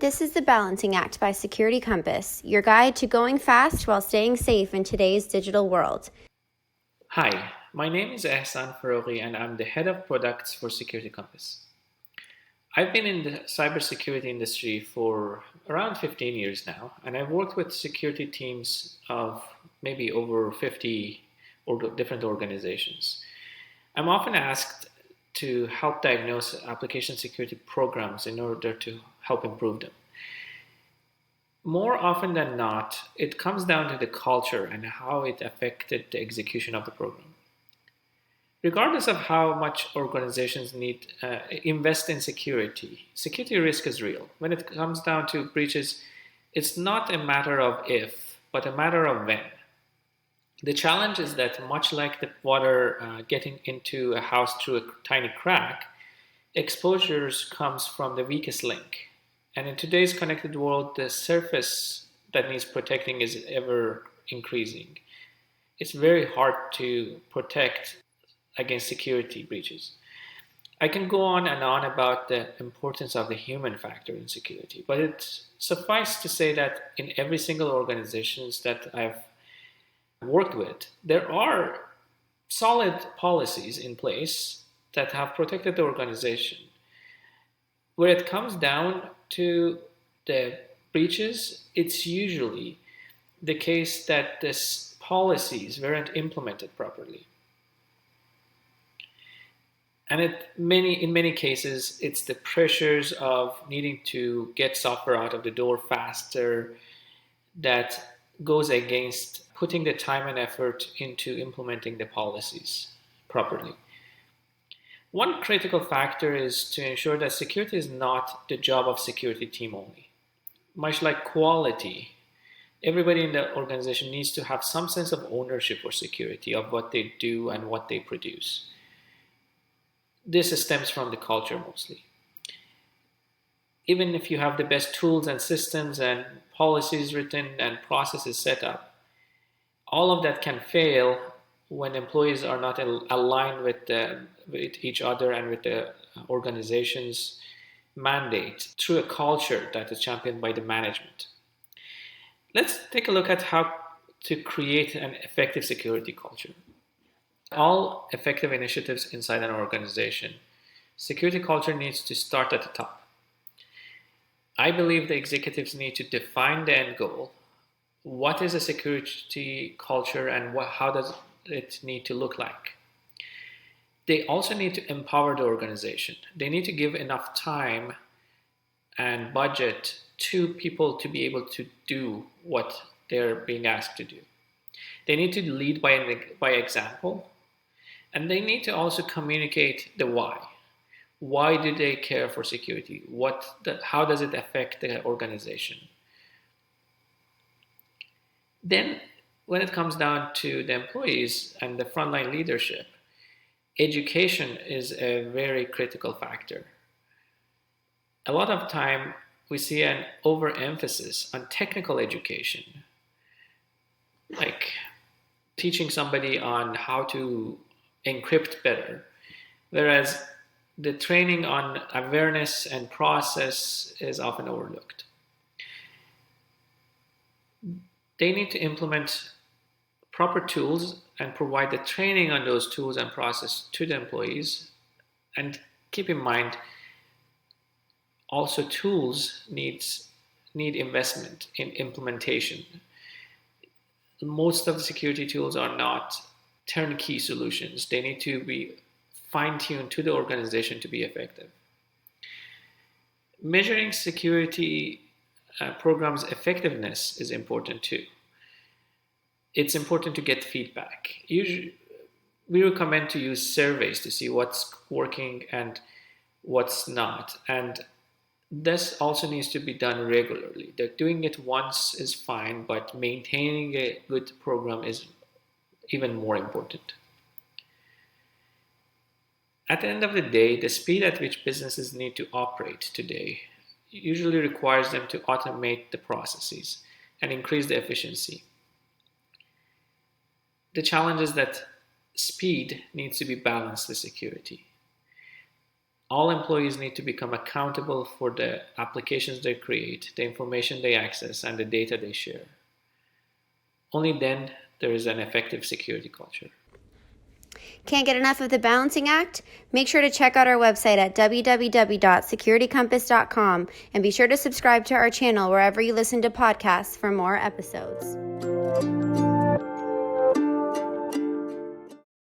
This is the Balancing Act by Security Compass, your guide to going fast while staying safe in today's digital world. Hi, my name is Ehsan Foroughi and I'm the head of products for Security Compass. I've been in the cybersecurity industry for around 15 years now, and I've worked with security teams of maybe over 50 different organizations. I'm often asked to help diagnose application security programs in order to help improve them. More often than not, it comes down to the culture and how it affected the execution of the program. Regardless of how much organizations need invest in security, security risk is real. When it comes down to breaches, it's not a matter of if, but a matter of when. The challenge is that much like the water getting into a house through a tiny crack, exposures comes from the weakest link. And in today's connected world, the surface that needs protecting is ever increasing. It's very hard to protect against security breaches. I can go on and on about the importance of the human factor in security, but it's suffice to say that in every single organizations that I've worked with, there are solid policies in place that have protected the organization. Where it comes down to the breaches, it's usually the case that these policies weren't implemented properly. And in many cases, it's the pressures of needing to get software out of the door faster that goes against putting the time and effort into implementing the policies properly. One critical factor is to ensure that security is not the job of security team only. Much like quality, everybody in the organization needs to have some sense of ownership for security of what they do and what they produce. This stems from the culture mostly. Even if you have the best tools and systems and policies written and processes set up, all of that can fail when employees are not aligned with each other and with the organization's mandate through a culture that is championed by the management. Let's take a look at how to create an effective security culture. All effective initiatives inside an organization, security culture needs to start at the top. I believe the executives need to define the end goal. What is a security culture and how does it need to look like? They also need to empower the organization. They need to give enough time and budget to people to be able to do what they're being asked to do. They need to lead by example, and they need to also communicate the why. Why do they care for security? How does it affect the organization? Then, when it comes down to the employees and the frontline leadership, education is a very critical factor. A lot of time we see an overemphasis on technical education, like teaching somebody on how to encrypt better, whereas the training on awareness and process is often overlooked. They need to implement proper tools and provide the training on those tools and process to the employees. And keep in mind, also tools need investment in implementation. Most of the security tools are not turnkey solutions. They need to be fine-tuned to the organization to be effective. Measuring security programs' effectiveness is important too. It's important to get feedback. Usually, we recommend to use surveys to see what's working and what's not. And this also needs to be done regularly. That doing it once is fine, but maintaining a good program is even more important. At the end of the day, the speed at which businesses need to operate today usually requires them to automate the processes and increase the efficiency. The challenge is that speed needs to be balanced with security. All employees need to become accountable for the applications they create, the information they access, and the data they share. Only then there is an effective security culture. Can't get enough of the balancing act? Make sure to check out our website at www.securitycompass.com and be sure to subscribe to our channel wherever you listen to podcasts for more episodes.